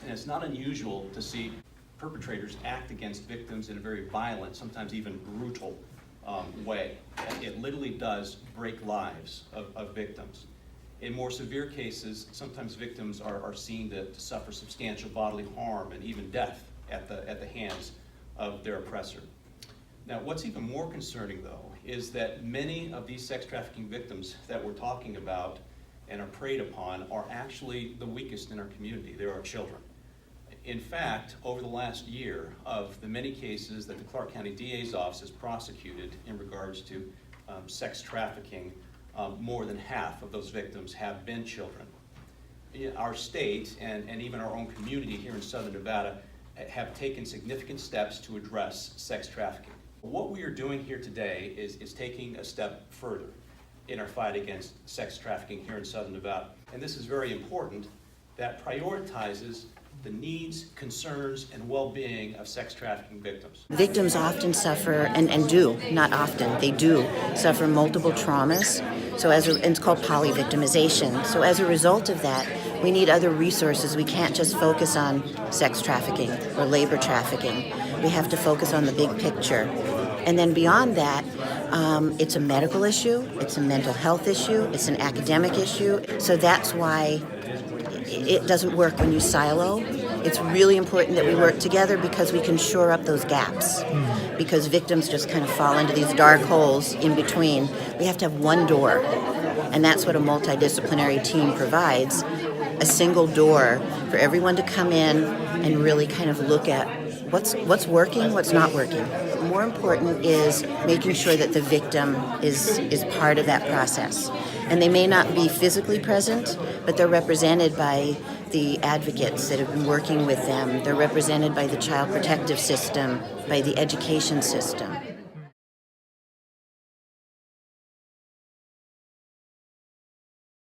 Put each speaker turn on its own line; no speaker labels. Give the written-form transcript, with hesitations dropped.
And it's not unusual to see perpetrators act against victims in a very violent, sometimes even brutal way. It literally does break lives of victims. In more severe cases, sometimes victims are seen to suffer substantial bodily harm and even death at the hands of their oppressor. Now, what's even more concerning, though, is that many of these sex trafficking victims that we're talking about and are preyed upon are actually the weakest in our community. They're our children. In fact, over the last year, of the many cases that the Clark County DA's office has prosecuted in regards to sex trafficking, more than half of those victims have been children. Our state and even our own community here in Southern Nevada have taken significant steps to address sex trafficking. What we are doing here today is taking a step further in our fight against sex trafficking here in Southern Nevada. And this is very important, that prioritizes the needs, concerns, and well-being of sex trafficking victims.
Victims often suffer, and do, not often, they do suffer multiple traumas. And it's called poly-victimization. So as a result of that, we need other resources. We can't just focus on sex trafficking or labor trafficking. We have to focus on the big picture. And then beyond that, it's a medical issue, it's a mental health issue, it's an academic issue. So that's why it doesn't work when you silo. It's really important that we work together because we can shore up those gaps. Because victims just kind of fall into these dark holes in between. We have to have one door, and that's what a multidisciplinary team provides. A single door for everyone to come in and really kind of look at what's working, what's not working. More important is making sure that the victim is part of that process. And they may not be physically present, but they're represented by the advocates that have been working with them. They're represented by the child protective system, by the education system.